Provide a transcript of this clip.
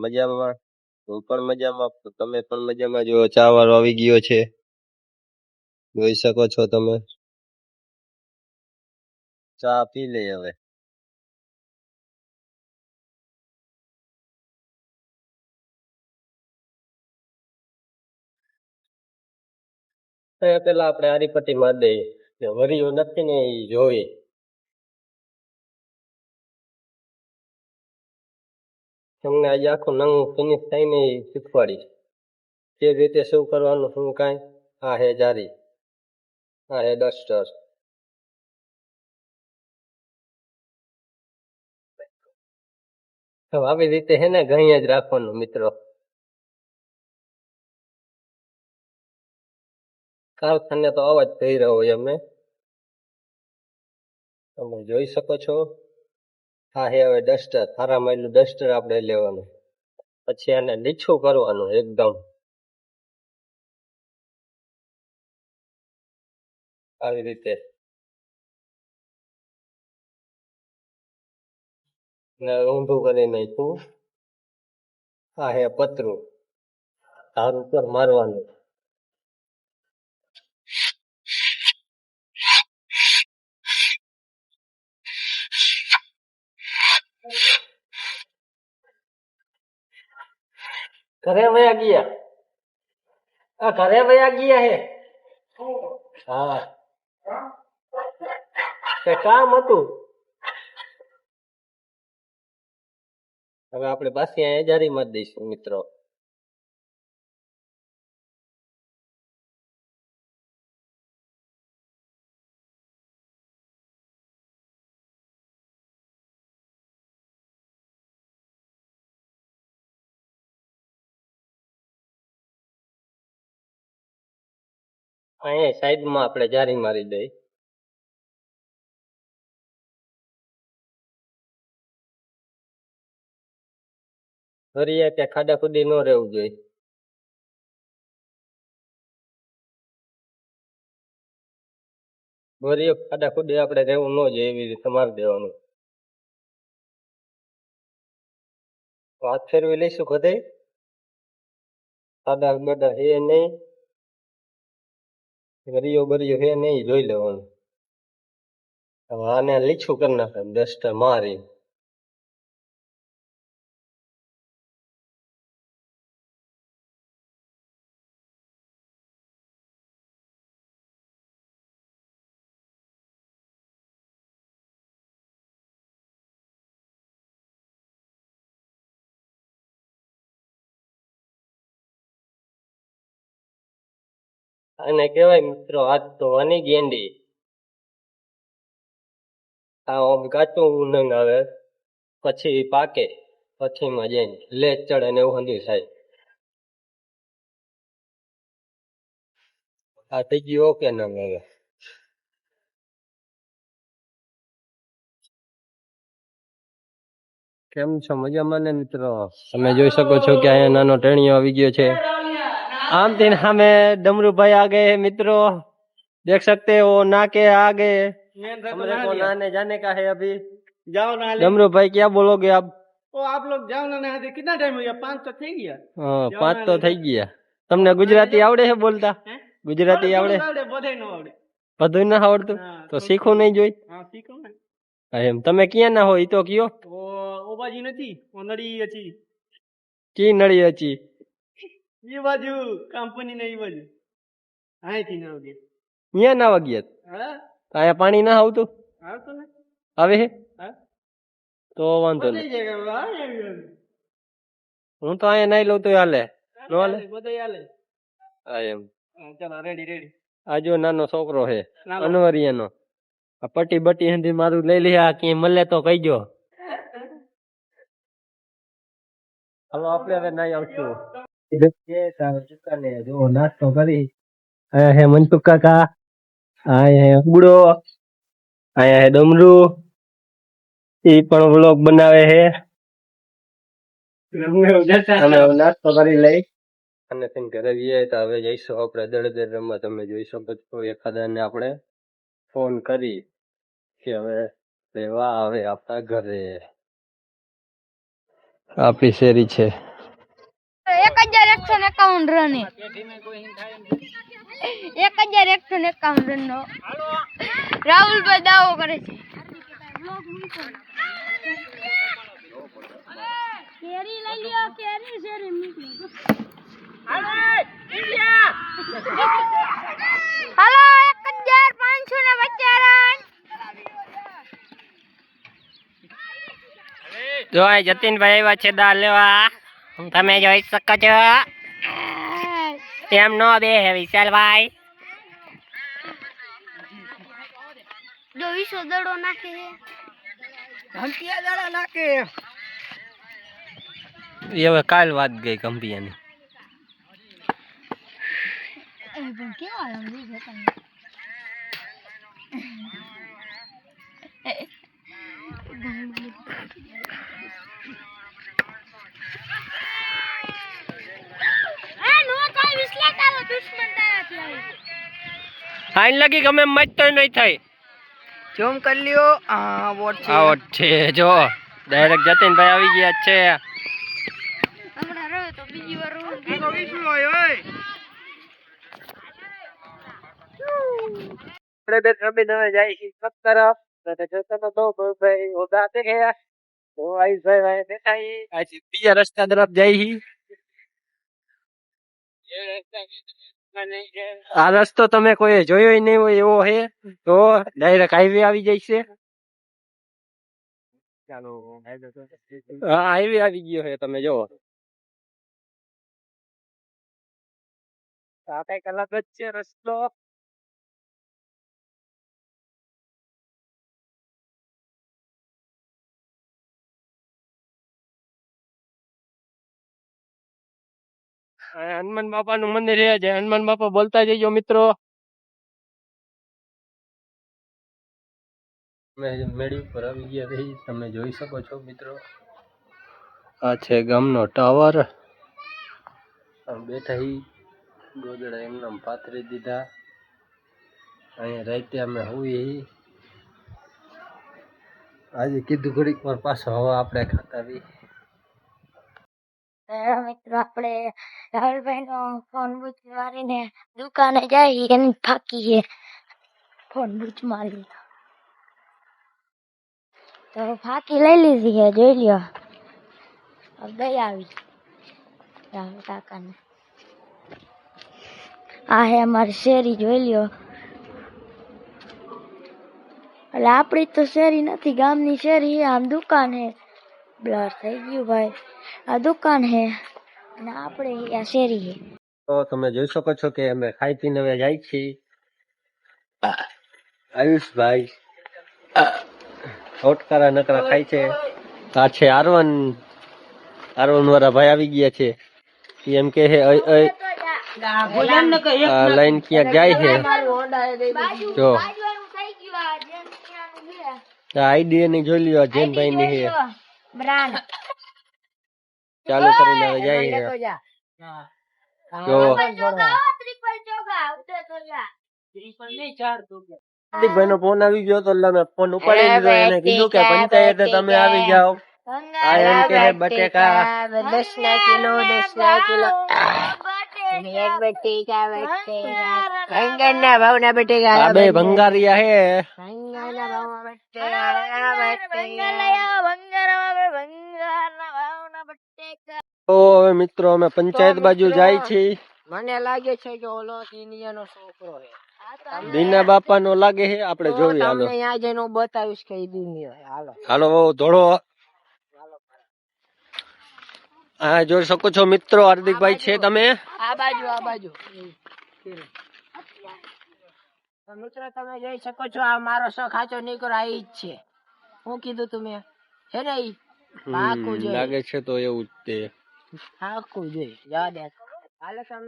મજામાં. હું પણ મજામાં. તમે પણ મજામાં જો ચા વાળો આવી ગયો છે. જોઈ શકો છો તમે. ચા પી લઈ હવે. પેલા આપણે આરીપટ્ટી મારી દઈએ. વરીઓ નથી ને એ જોઈ. તમને આજે આખું નવું ફિનિશ થઈને શીખવાડીશ. કે રીતે શું કરવાનું શું કાંઈ. આ હે જારી. આ હે ડસ્ટર. આવી રીતે હે ને ગઈ જ રાખવાનું મિત્રો. કારખાને તો અવાજ થઈ રહ્યો હોય અમે. તમે જોઈ શકો છો. આ હે હવે ડસ્ટર. હારા માયલું ડસ્ટર આપણે લેવાનું. પછી આને લીછું કરવાનું એકદમ. આવી રીતે. ઊંધું કરી નાખ્યું. આ હે પતરું. તાર ઉપર મારવાનું. ઘરે વયા ગયા. આ ઘરે વયા ગયા હે. હા તે કામ હતું. હવે આપણે પાછી અહીંયા જારી મારી દઈશું મિત્રો. અહીંયા સાઈડમાં આપણે જારી મારી દઈ. ફરી કે ખાડા ખુદી ન રહેવું જોઈએ. ફરી ખાડા ખુદી આપણે રહેવું ન જોઈએ એવી રીતે મારી દેવાનું. હાથ ફેરવી લઈશું ખોદે. ખાડા બડા હે નહીં. ગરીયો બરીયો હે નહીં જોઈ લેવાનું. હવે આને લીછું કરી નાખે ડસ્ટર મારી. આને કહેવાય મિત્રો આજ તો વાની ગેંડી. આ કાચું ઉનંગ આવે પછી પાકે પછી માં જઈને લેજ ચડે ને એવું હંધી થાય. આ થઈ ગયું ઓકે નંગ હવે. કેમ છો મજામાં ને મિત્રો? તમે જોઈ શકો છો કે અહીંયા નાનો ટેણીયો આવી ગયો છે. आम दिन हमें डमरू भाई आ गए हैं मित्रों, देख सकते हो ना के आगे हमरे को नहाने जाने का है अभी. जाओ ना डमरू भाई क्या बोलोगे आप? ओ आप लोग जाओ ना नहाते. कितना टाइम हो गया? 5 तो થઈ ગયા. હા 5 તો થઈ ગયા. તમને ગુજરાતી આવડે છે બોલતા? ગુજરાતી આવડે? બધું ન આવડે. બધું ન આવડતું તો શીખવું નહીં જોઈ. હા શીખો ને. એમ તમે ક્યાં ના હો ઈ તો કયો. ઓ બાજી નથી નડી હતી. કી નડી હતી? ये बाजू कंपनी नहीं बाजू आए थी ना वगे यहाँ ना वगियत हां आया पानी ना આવતું આવતું ને આવે હે હા તો વાંધો નહીં. હું તો અહીંયા નહીં લઉં તો હાલે નો હાલે બધે હાલે. હા એમ ચાલો રેડી રેડી. આ જો નાનો છોકરો હે અનવરિયાનો. આ પટ્ટી બટ્ટી હંધી મારું લઈ લે. આ કે મળે તો કહીજો. હાલો આપણે હવે નહીં આવશું. દુકાને જો નાસ્તો કરી. આયા હે મનસુખ કાકા. આયા હે બુડો. આયા હે ડમરું. ઈ પણ વ્લોગ બનાવે હે. અમે નાસ્તો કરી લઈ અને તેમ ઘરે જઈએ તો હવે જઈશું આપણે દળદર રમવા. તમે જોઈ શકો છો એખાદાને આપણે ફોન કરી કે હવે લેવા આવે આપણા ઘરે. આપણી શેરી છે. 1151 રન 1151 રન નો રાહુલભાઈ દાવો કરે છે. કેરી લઈ લ્યો, કેરી શેરી મૂકી. હાલો ઇન્ડિયા, હાલો 1550 રન. જો આ જતીનભાઈ આવ્યા છે દાળ લેવા, તમે જોઈ શકો છો. એમ નો બે વિશાલભાઈ જો વિશો દડો નાખે છે, ઘંટિયા દડા નાખે. એ હવે કાલ વાત ગઈ કંપિયાની. એ પણ કેવા રંગી છે તમે. આઈન લગી ગમે મત તો નહીં થાય. ઝૂમ કરી લ્યો. આ વોટ છે. આઉટ છે. જો ડાયરેક્ટ જતીનભાઈ આવી ગયા છે. હમણાં રહ્યો તો બીજી વાર આનો વિશું હોય ઓય. આપણે બે રમી નવે જાય છે સબ તરફ. તો જોતા તો ભાઈ હોદા તે ગયા. તો આઈસભાઈ ભાઈ બેઠા હી. આ બીજા રસ્તા તરફ જાય હી. આ રસ્તો તમે કોઈ જોયો નહીં હોય એવો હે. તો ડાયરેક્ટ હાઈવે આવી જાય છે. ચાલો હા હાઈવે આવી ગયો છે. તમે જોવો આ કઈક અલગ જ છે રસ્તો. હનુમાન બાપા નું મંદિર છે. જય હનુમાન બાપા બોલતા જઈજો મિત્રો. મેળી ઉપર આવી ગયા છે. તમે જોઈ શકો છો મિત્રો. આ છે ગામનો ટાવર. બેઠા હી ગોદડા એમનામ પાથરી દીધા. અહીંયા રાતે અમે હોઈએ. આજે કીધું ઘડીક વાર પાછો હવા આપણે ખાતા બી. મિત્રો આપણે રાહુલભાઈ નો ફોન બૂચ મારીને દુકાને જાય એની થાકી છે. ફોન બૂચ મારી તો ફાકી લઈ લીધી છે. જોઈ લ્યો ગઈ આવી રાહુલ કાકાને. આ હે અમારી શેરી. જોઈ લ્યો એટલે આપણી તો શેરી નથી, ગામની શેરી છે. આમ દુકાન હે. બ્લર થઈ ગયું ભાઈ. આ દુકાન હે અને આપણે આ શેરી હે. તો તમે જોઈ શકો છો કે અમે ખાઈ પીને હવે જાય છીએ. આયુષભાઈ ઓટકારા નકરા ખાય છે. આ છે આરવન વાળા ભાઈ આવી ગયા છે. એમ કે હે લાઈન ક્યાંક જાય છે. જો આઈડી ની જોઈ લ્યો. જૈનભાઈ ની છે. ચાલુ કરીને હવે જાય છે. જો હાર્દિકભાઈ નો ફોન આવી ગયો તો એટલે મેં ફોન ઉપાડી લીધો. એને કીધું કે પંચાયતે તમે આવી જાઓ. આ એમ કે બટેકા 10 કિલો 10 કિલો એક બટેકા ભંગારના ભાવના બટેકા. આ બે ભંગારિયા હે. ભંગારના ભાવના બટેકા. તો હવે મિત્રો અમે પંચાયત બાજુ જાય છીએ. મને લાગે છે કે ઓલો ટીનિયાનો છોકરો છે. દીના બાપા નો લાગે છે. આપણે જોઈએ. હાલો તમને ત્યાં જઈને હું બતાવીશ કે ઈ દુનિયા છે. હાલો હાલો ધોળો. હા જોઈ શકો છો મિત્રો. હાર્દિકભાઈ છે તમે. આ બાજુ તો મિત્રો તમે જોઈ શકો છો. આ મારો શોખ સાચો નીકળો આ ઈ જ છે. હું કીધું તમે છે ને ઈ પાકું જોઈએ. લાગે છે તો એવું જ તે. પાકું જોઈએ. યાદ હાલો તમે